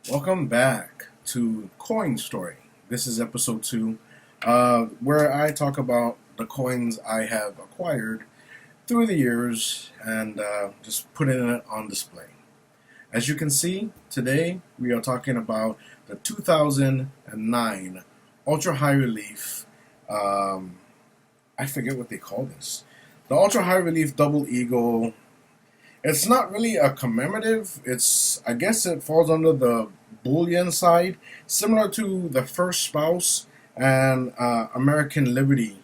Welcome back to Coin Story. This is episode 2, where I talk about the coins I have acquired through the years and just putting it on display. As you can see, today we are talking about the 2009 Ultra High Relief, I forget what they call this. The Ultra High Relief Double Eagle. It's not really a commemorative. I guess it falls under the bullion side, similar to the First Spouse and American Liberty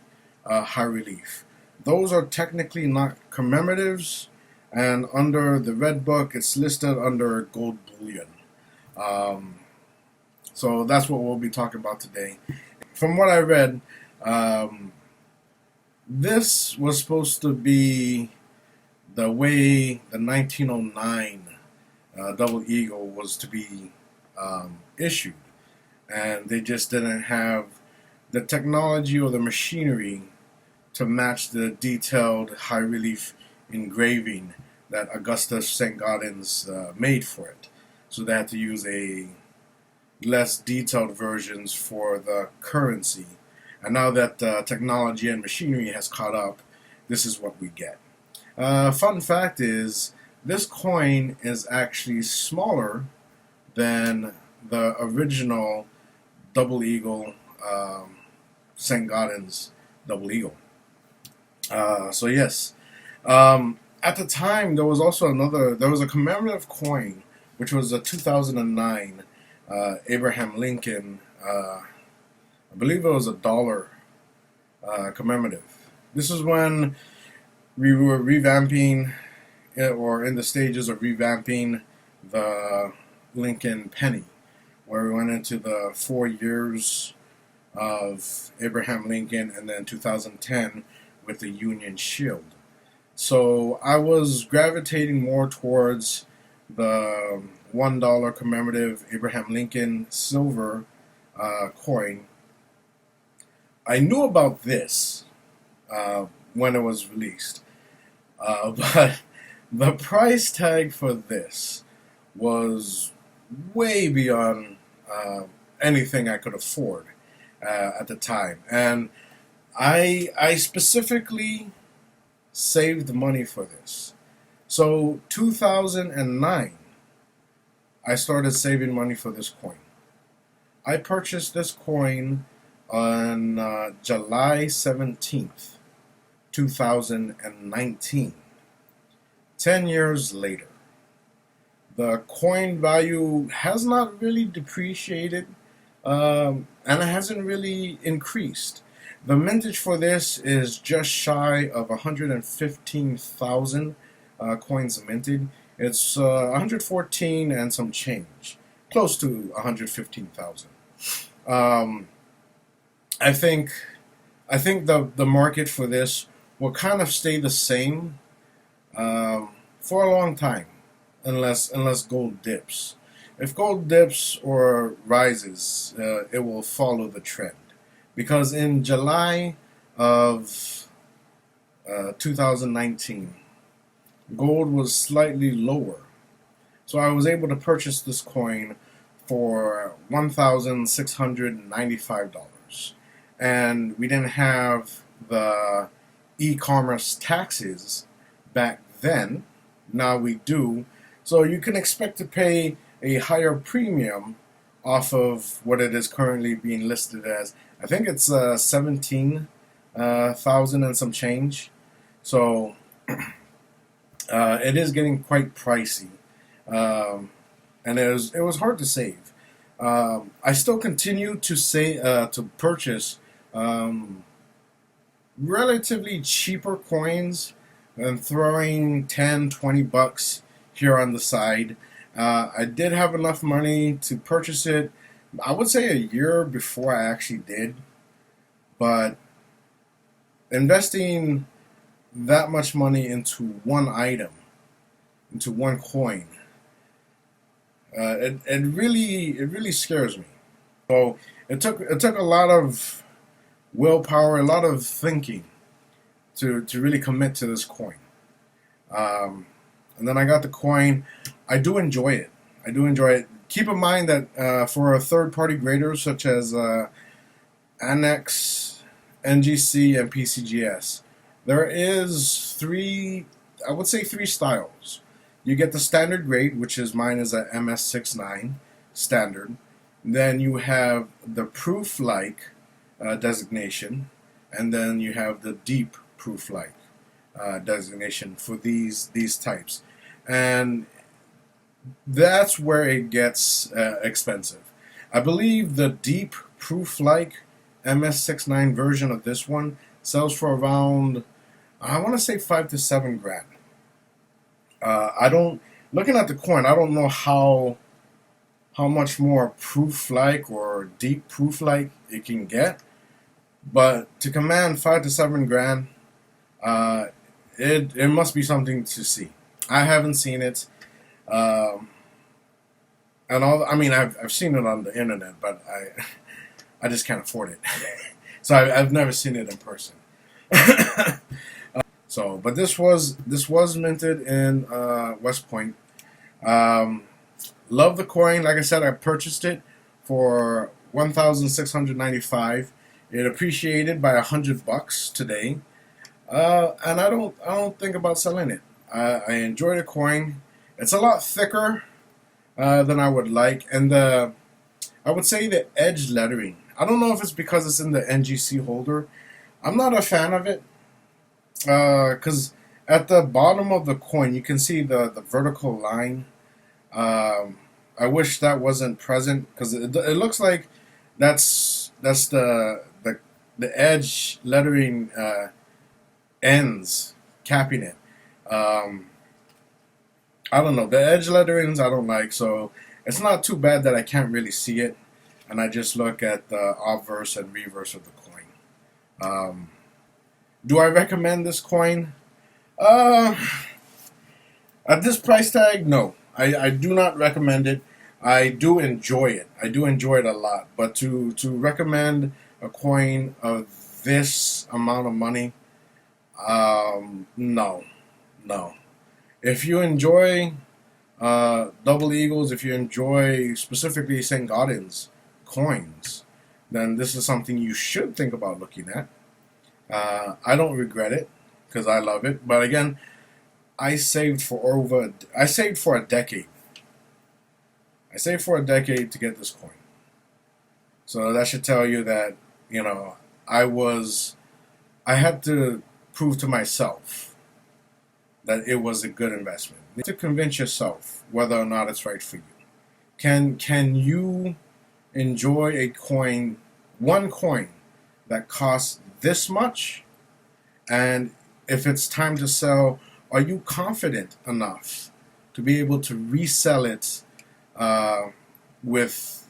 High Relief. Those are technically not commemoratives, and under the Red Book, it's listed under gold bullion. So that's what we'll be talking about today. From what I read, this was supposed to be the way the 1909 Double Eagle was to be issued, and they just didn't have the technology or the machinery to match the detailed high relief engraving that Augustus Saint-Gaudens made for it. So they had to use a less detailed versions for the currency. And now that technology and machinery has caught up, this is what we get. Fun fact is, this coin is actually smaller than the original Double Eagle, St. Gaudens Double Eagle. So yes, at the time there was also there was a commemorative coin, which was a 2009 Abraham Lincoln, I believe it was $1 commemorative. This is when we were revamping, or in the stages of revamping, the Lincoln penny, where we went into the 4 years of Abraham Lincoln and then 2010 with the Union Shield. So I was gravitating more towards the $1 commemorative Abraham Lincoln silver coin. I knew about this when it was released, but the price tag for this was way beyond anything I could afford at the time, and I specifically saved money for this. So 2009, I started saving money for this coin. I purchased this coin on July 17th, 2019. 10 years later, the coin value has not really depreciated, and it hasn't really increased. The mintage for this is just shy of 115,000 coins minted. It's 114 and some change, close to 115,000. I think the market for this will kind of stay the same for a long time, unless gold dips. If gold dips or rises, it will follow the trend. Because in July of 2019, gold was slightly lower. So I was able to purchase this coin for $1,695. And we didn't have the e-commerce taxes back then. Now we do. So you can expect to pay a higher premium off of what it is currently being listed as. I think it's 17,000 and some change. So it is getting quite pricey, and it was hard to save. I still continue to purchase relatively cheaper coins and throwing 10, 20 bucks here on the side. I did have enough money to purchase it, I would say a year before I actually did, but investing that much money into one item, into one coin, it really scares me. So it took a lot of willpower, a lot of thinking to really commit to this coin. And then I got the coin. I do enjoy it. keep in mind that for third-party graders such as Annex, NGC, and PCGS, there is I would say three styles. You get the standard grade, which is mine is a MS69 standard. Then you have the proof-like designation, and then you have the deep proof-like designation for these types, and that's where it gets expensive. I believe the deep proof-like MS69 version of this one sells for around, I want to say, $5 to $7 grand. I don't, looking at the coin, I don't know how much more proof-like or deep proof-like it can get, but to command $5 to $7 grand, it must be something to see. I haven't seen it, and all. I mean, I've seen it on the internet, but I just can't afford it. So I've never seen it in person. So, but this was minted in West Point. Love the coin. Like I said, I purchased it for $1,695. It appreciated by $100 today, and I don't think about selling it. I enjoy the coin. It's a lot thicker than I would like, and I would say the edge lettering. I don't know if it's because it's in the NGC holder. I'm not a fan of it because at the bottom of the coin you can see the vertical line. I wish that wasn't present because it looks like that's the edge lettering ends capping it. I don't know, the edge letterings I don't like, so it's not too bad that I can't really see it, and I just look at the obverse and reverse of the coin. Do I recommend this coin? At this price tag, no. I do not recommend it. I do enjoy it. I do enjoy it a lot. But to recommend a coin of this amount of money, no. If you enjoy double eagles, if you enjoy specifically Saint-Gaudens coins, then this is something you should think about looking at. I don't regret it because I love it. But again, I saved for a decade. I saved for a decade to get this coin. So that should tell you that, I had to prove to myself that it was a good investment. You need to convince yourself whether or not it's right for you. Can you enjoy a coin, one coin that costs this much, and if it's time to sell, are you confident enough to be able to resell it without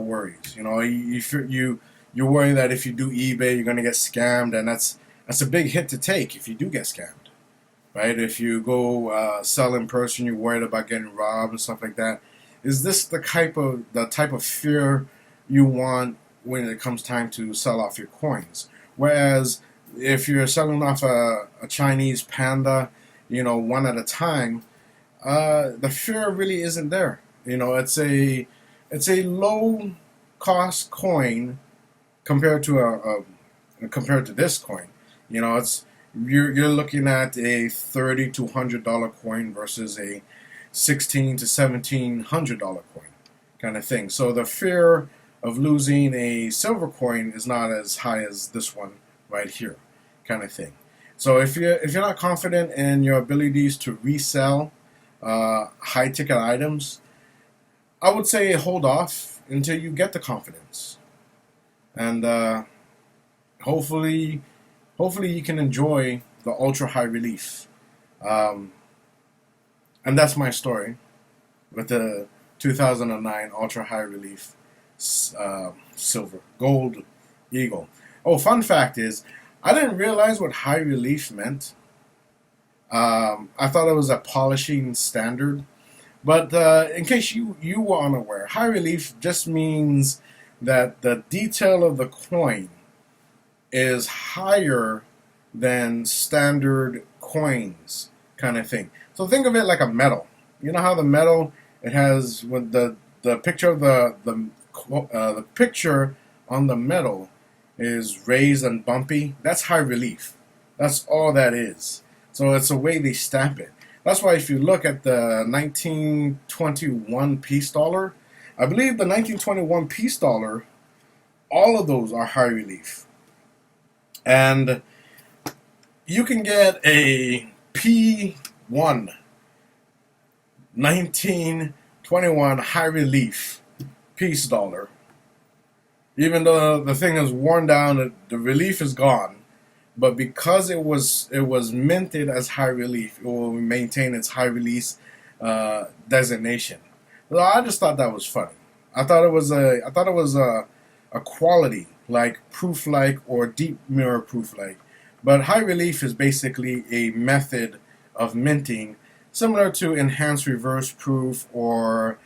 worries? You worry that if you do eBay, you're going to get scammed, and that's a big hit to take if you do get scammed, right? If you go sell in person, you're worried about getting robbed and stuff like that. Is this the type of fear you want when it comes time to sell off your coins? Whereas if you're selling off a Chinese panda, one at a time, the fear really isn't there. It's a low cost coin compared to this coin. You're looking at a $30 to $100 coin versus a $1,600 to $1,700 coin kind of thing. So the fear of losing a silver coin is not as high as this one right here kind of thing. So if you're not confident in your abilities to resell high ticket items, I would say hold off until you get the confidence, and hopefully you can enjoy the ultra high relief. And that's my story with the 2009 ultra high relief silver gold eagle. Oh, fun fact is, I didn't realize what high relief meant. I thought it was a polishing standard. But in case you were unaware, high relief just means that the detail of the coin is higher than standard coins kind of thing. So think of it like a medal. You know how the medal It has when the picture of the picture on the metal is raised and bumpy. That's high relief. That's all that is. So it's the way they stamp it. That's why if you look at the 1921 peace dollar, I believe the 1921 peace dollar, all of those are high relief. And you can get a P1 1921 high relief peace dollar. Even though the thing is worn down, the relief is gone. But because it was minted as high relief, it will maintain its high release designation. So I just thought that was funny. I thought it was a quality like proof like or deep mirror proof like. But high relief is basically a method of minting similar to enhanced reverse proof or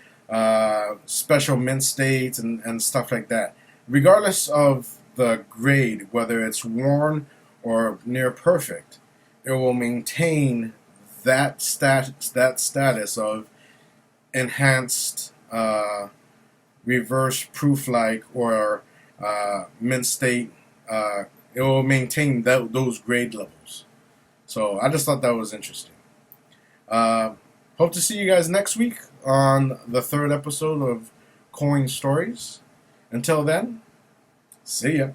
special mint states and stuff like that. Regardless of the grade, whether it's worn or near perfect, it will maintain that status of enhanced reverse proof like or mint state. It will maintain those grade levels. So I just thought that was interesting. Hope to see you guys next week on the third episode of Coin Stories. Until then, see ya.